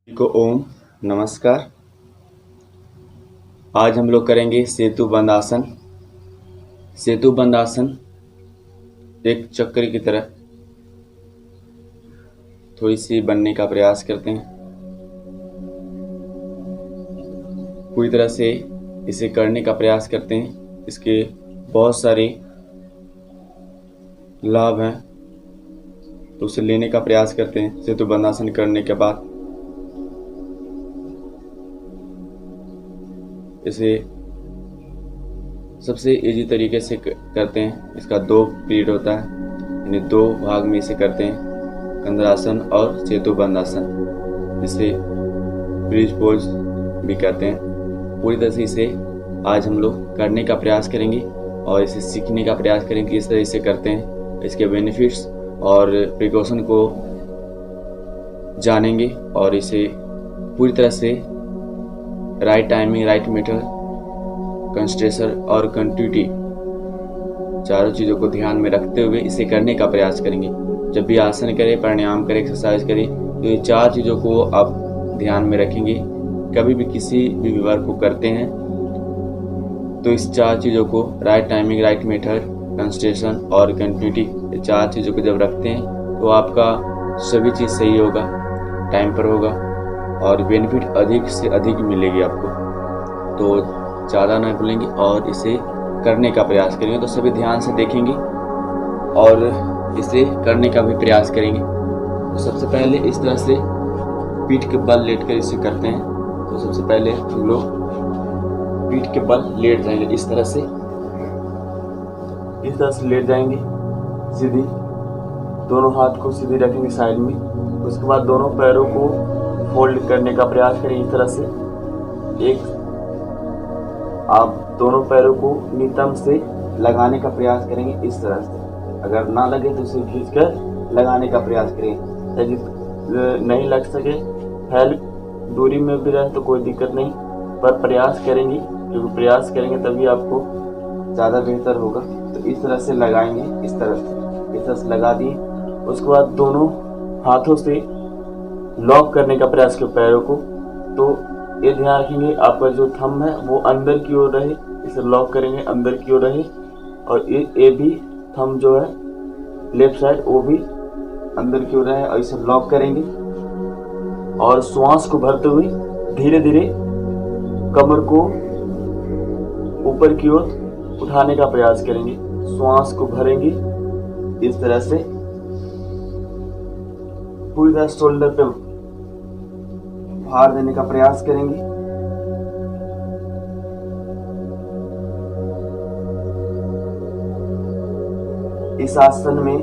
को ओम नमस्कार। आज हम लोग करेंगे सेतु बंद आसन। सेतु बंद आसन एक चक्र की तरह थोड़ी सी बनने का प्रयास करते हैं। पूरी तरह से इसे करने का प्रयास करते हैं। इसके बहुत सारे लाभ हैं, तो उसे लेने का प्रयास करते हैं। सेतु बंद आसन करने के बाद इसे सबसे इजी तरीके से करते हैं। इसका 2 पीरियड होता है, यानी 2 भाग में इसे करते हैं, कंधरासन और सेतु बंद आसन, जिसे ब्रिज पोज भी कहते हैं। पूरी तरह से इसे आज हम लोग करने का प्रयास करेंगे और इसे सीखने का प्रयास करेंगे कि इस तरह से करते हैं। इसके बेनिफिट्स और प्रिकॉशन को जानेंगे और इसे पूरी तरह से right timing, right method, concentration और कंटिन्यूटी, चारों चीज़ों को ध्यान में रखते हुए इसे करने का प्रयास करेंगे। जब भी आसन करें, प्राणायाम करें, एक्सरसाइज करें, तो ये 4 चीज़ों को आप ध्यान में रखेंगे। कभी भी किसी भी वर्क को करते हैं तो इस 4 चीज़ों को, right timing, right method, concentration और कंटिन्यूटी, ये 4 चीज़ों को जब रखते हैं तो आपका सभी चीज़ सही होगा, टाइम पर होगा और बेनिफिट अधिक से अधिक मिलेगी आपको। तो ज़्यादा ना भूलेंगे और इसे करने का प्रयास करेंगे। तो सभी ध्यान से देखेंगे और इसे करने का भी प्रयास करेंगे। तो सबसे पहले इस तरह से पीठ के बल लेट कर इसे करते हैं। तो सबसे पहले हम लोग पीठ के बल लेट जाएंगे। इस तरह से लेट जाएंगे, सीधी दोनों हाथ को सीधे रखेंगे साइड में। उसके बाद दोनों पैरों को फोल्ड करने का प्रयास करें। इस तरह से आप दोनों पैरों को नितंब से लगाने का प्रयास करेंगे। इस तरह से अगर ना लगे तो इसे खींचकर लगाने का प्रयास करें। यदि नहीं लग सके, फैल दूरी में भी रहे तो कोई दिक्कत नहीं, पर प्रयास करेंगे, क्योंकि प्रयास करेंगे तभी आपको ज़्यादा बेहतर होगा। तो इस तरह से लगाएंगे, इस तरह से लगा दिए। उसके बाद दोनों हाथों से लॉक करने का प्रयास करें पैरों को। तो ये ध्यान रखेंगे आपका जो थंब है वो अंदर की ओर रहे, इसे लॉक करेंगे अंदर की ओर रहे, और ये भी थंब जो है लेफ्ट साइड वो भी अंदर की ओर रहे और इसे लॉक करेंगे। और श्वास को भरते हुए धीरे धीरे कमर को ऊपर की ओर उठाने का प्रयास करेंगे। श्वास को भरेंगे इस तरह से, पूरी तरह शोल्डर पे भार देने का प्रयास करेंगे। इस आसन में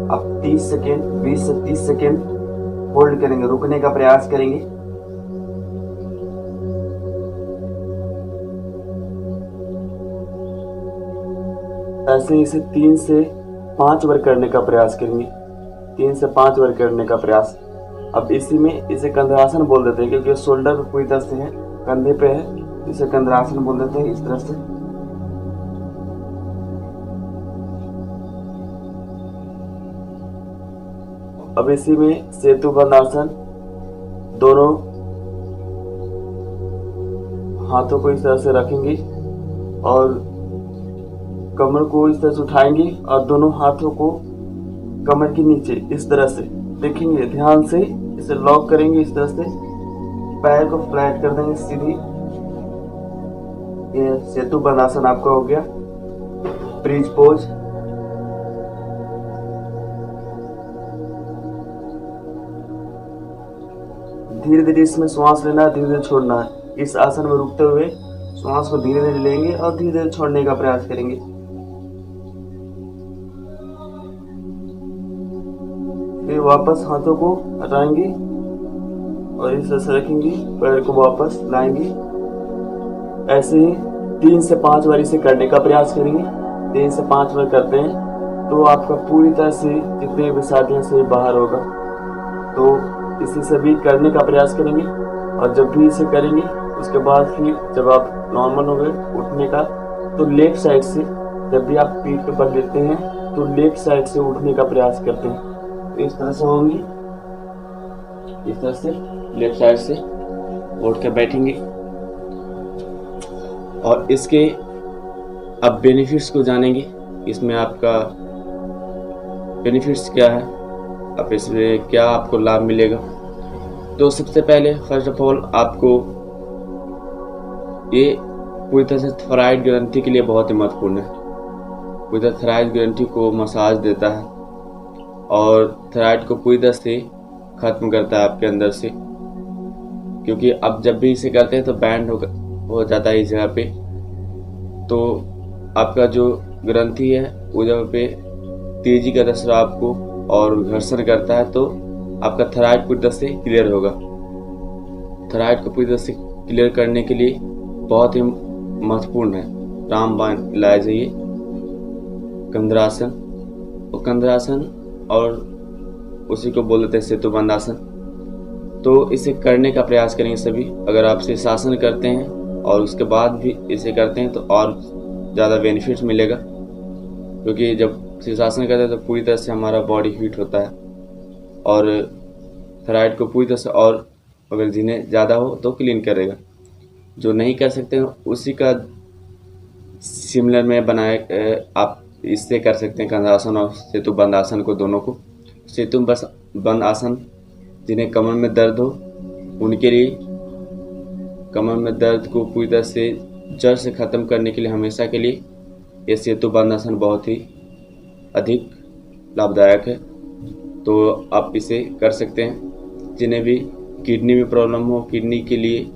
आप 30 सेकेंड, 20 से 30 सेकेंड होल्ड करेंगे, रुकने का प्रयास करेंगे। ऐसे ही इसे 3 से 5 बार करने का प्रयास करेंगे। 3 से 5 बार करने का प्रयास। अब इसी में इसे कंधरासन बोल देते हैं, क्योंकि शोल्डर पे पूरी तरह से है, कंधे पे है, इसे कंधरासन बोल देते हैं। इस तरह से अब इसी में सेतु बंद आसन, दोनों हाथों को इस तरह से रखेंगे और कमर को इस तरह से उठाएंगे और दोनों हाथों को कमर के नीचे इस तरह से देखेंगे, ध्यान से इसे लॉक करेंगे। इस तरह से पैर को फ्लैट कर देंगे सीधी। ये सेतु बंद आसन आपका हो गया। ब्रिज पोज, धीरे धीरे इसमें श्वास लेना है, धीरे धीरे छोड़ना है। इस आसन में रुकते हुए श्वास को धीरे धीरे लेंगे और धीरे धीरे छोड़ने का प्रयास करेंगे। फिर वापस हाथों को हटाएंगे और इस तरह से रखेंगे, पैर को वापस लाएंगे। ऐसे ही 3 से 5 बार इसे करने का प्रयास करेंगे। 3 से 5 बार करते हैं तो आपका पूरी तरह से जितने भी साथियों से बाहर होगा। तो इसी से भी करने का प्रयास करेंगे और जब भी इसे करेंगे उसके बाद फिर जब आप नॉर्मल हो गए उठने का, तो लेफ्ट साइड से, जब भी आप पीठ पे बल लेते हैं तो लेफ्ट साइड से उठने का प्रयास करते हैं। तो इस तरह से होंगी, इस तरह से लेफ्ट साइड से उठ कर बैठेंगे और इसके अब बेनिफिट्स को जानेंगे। इसमें आपका बेनिफिट्स क्या है, अब इसमें क्या आपको लाभ मिलेगा। तो सबसे पहले फर्स्ट ऑफ ऑल आपको ये पूरी तरह से थायराइड ग्रंथि के लिए बहुत ही महत्वपूर्ण है। पूरी तरह थायराइड ग्रंथि को मसाज देता है और थायराइड को पूरी तरह से खत्म करता है आपके अंदर से, क्योंकि अब जब भी इसे करते हैं तो बैंड हो जाता है इस जगह पे, तो आपका जो ग्रंथि है वो जगह पे तेजी का रक्तस्राव को और घर्षण करता है, तो आपका थायराइड पूरी तरह से क्लियर होगा। थायराइड को पूरी तरह से क्लियर करने के लिए बहुत ही महत्वपूर्ण है रामबाण लाया जाइए कंधरासन, और कंधरासन और उसी को बोल देते हैं सेतुबंध आसन। तो इसे करने का प्रयास करेंगे सभी। अगर आप शीर्षासन करते हैं और उसके बाद भी इसे करते हैं तो और ज़्यादा बेनिफिट्स मिलेगा, क्योंकि जब शीर्षासन करते हैं तो पूरी तरह से हमारा बॉडी हीट होता है और थायराइड को पूरी तरह से, और अगर जिन्हें ज़्यादा हो तो क्लीन करेगा। जो नहीं कर सकते हैं उसी का सिमिलर में बनाए आप इससे कर सकते हैं कंधरासन और सेतुबंध आसन को, दोनों को। सेतुबंध आसन जिन्हें कमर में दर्द हो उनके लिए, कमर में दर्द को पूरी तरह से जड़ से ख़त्म करने के लिए हमेशा के लिए ये सेतुबंध आसन बहुत ही अधिक लाभदायक है। तो आप इसे कर सकते हैं। जिन्हें भी किडनी में प्रॉब्लम हो, किडनी के लिए,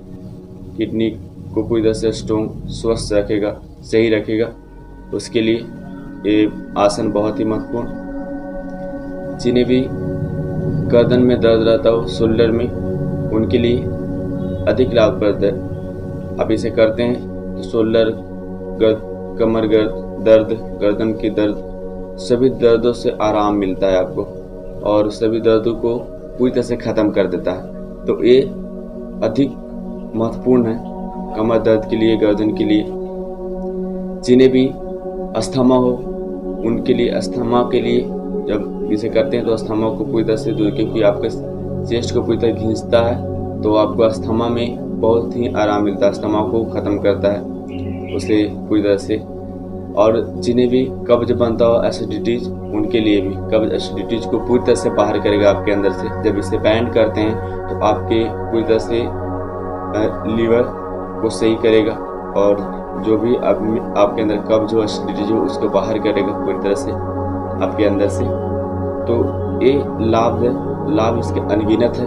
किडनी को पूरी तरह से स्ट्रॉन्ग स्वस्थ रखेगा, सही रखेगा, उसके लिए ये आसन बहुत ही महत्वपूर्ण। जिन्हें भी गर्दन में दर्द रहता हो, शोल्डर में, उनके लिए अधिक लाभप्रद है। आप इसे करते हैं तो शोल्डर कमर दर्द, गर्दन की दर्द, सभी दर्दों से आराम मिलता है आपको और सभी दर्दों को पूरी तरह से ख़त्म कर देता है। तो ये अधिक महत्वपूर्ण है कमर दर्द के लिए, गर्दन के लिए। जिन्हें भी अस्थमा हो उनके लिए, अस्थमा के लिए जब इसे करते हैं तो अस्थमा को पूरी तरह से दूर, क्योंकि आपके चेस्ट को पूरी तरह खींचता है तो आपको अस्थमा में बहुत ही आराम मिलता है, अस्थमा को ख़त्म करता है उसे पूरी तरह से। और जिन्हें भी कब्ज बनता हो, एसिडिटीज, उनके लिए भी कब्ज एसिडिटीज को पूरी तरह से बाहर करेगा आपके अंदर से। जब इसे बैंड करते हैं तो आपके पूरी तरह से लीवर को सही करेगा और जो भी आपके अंदर कब्ज हो, एसिडिटीज हो, उसको बाहर करेगा पूरी तरह से आपके अंदर से। तो ये लाभ है, लाभ इसके अनगिनत है।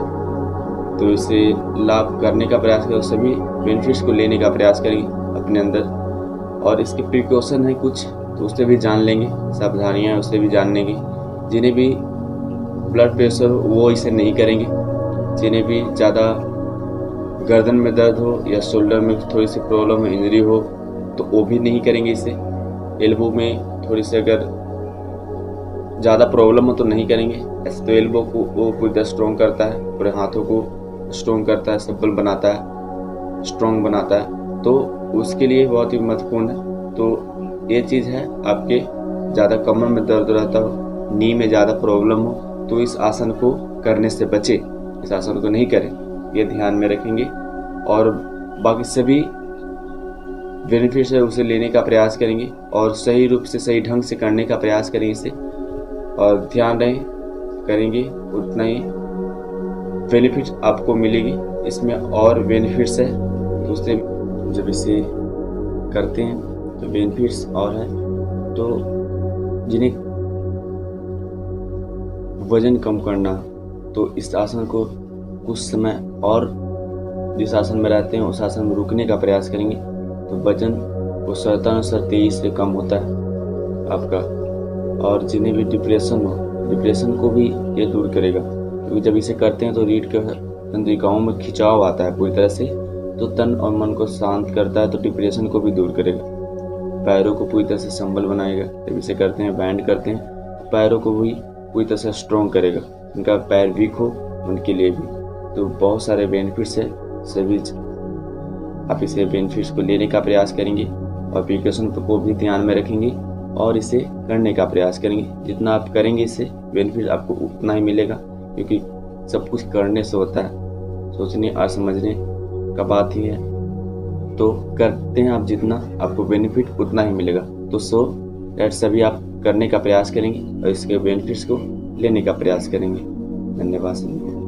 तो इसे लाभ करने का प्रयास करें, सभी बेनिफिट्स को लेने का प्रयास करेंगे अपने अंदर। और इसके प्रिकॉशन है कुछ, तो उससे भी जान लेंगे, सावधानियाँ हैं उससे भी जान लेंगे। जिन्हें भी ब्लड प्रेशर हो वो इसे नहीं करेंगे। जिन्हें भी ज़्यादा गर्दन में दर्द हो या शोल्डर में थोड़ी सी प्रॉब्लम हो, इंजरी हो, तो वो भी नहीं करेंगे इसे। एल्बो में थोड़ी सी अगर ज़्यादा प्रॉब्लम हो तो नहीं करेंगे। ऐसे तो एल्बो को वो पूरी तरह स्ट्रॉन्ग करता है, पूरे हाथों को स्ट्रॉन्ग करता है, सबल बनाता है, स्ट्रॉन्ग बनाता है, तो उसके लिए बहुत ही महत्वपूर्ण है। तो ये चीज़ है, आपके ज़्यादा कमर में दर्द रहता हो, नी में ज़्यादा प्रॉब्लम हो, तो इस आसन को करने से बचें, इस आसन को नहीं करें, ये ध्यान में रखेंगे। और बाकी सभी बेनिफिट्स है उसे लेने का प्रयास करेंगे और सही रूप से, सही ढंग से करने का प्रयास करेंगे इसे। और ध्यान रहे करेंगे उतना ही बेनिफिट आपको मिलेगी। इसमें और बेनिफिट्स है तो उससे जब इसे करते हैं तो बेनिफिट्स और है। तो जिन्हें वजन कम करना, तो इस आसन को कुछ समय और जिस आसन में रहते हैं उस आसन में रुकने का प्रयास करेंगे तो वजन वो 17-23 से कम होता है आपका। और जिन्हें भी डिप्रेशन हो, डिप्रेशन को भी ये दूर करेगा, क्योंकि जब इसे करते हैं तो रीढ़ के तंत्रिकाओं में खिंचाव आता है पूरी तरह से, तो तन और मन को शांत करता है, तो डिप्रेशन को भी दूर करेगा। पैरों को पूरी तरह से संबल बनाएगा। जब इसे करते हैं, बैंड करते हैं, तो पैरों को भी पूरी तरह से स्ट्रॉन्ग करेगा। उनका पैर वीक हो उनके लिए भी। तो बहुत सारे बेनिफिट्स है, सभी आप इसे बेनिफिट्स को लेने का प्रयास करेंगे और प्रिकॉशन को भी ध्यान में रखेंगे और इसे करने का प्रयास करेंगे। जितना आप करेंगे इससे बेनिफिट आपको उतना ही मिलेगा, क्योंकि सब कुछ करने से होता है, सोचने और समझने का बात ही है। तो करते हैं आप जितना, आपको बेनिफिट उतना ही मिलेगा। तो दैट सभी आप करने का प्रयास करेंगे और इसके बेनिफिट्स को लेने का प्रयास करेंगे। धन्यवाद।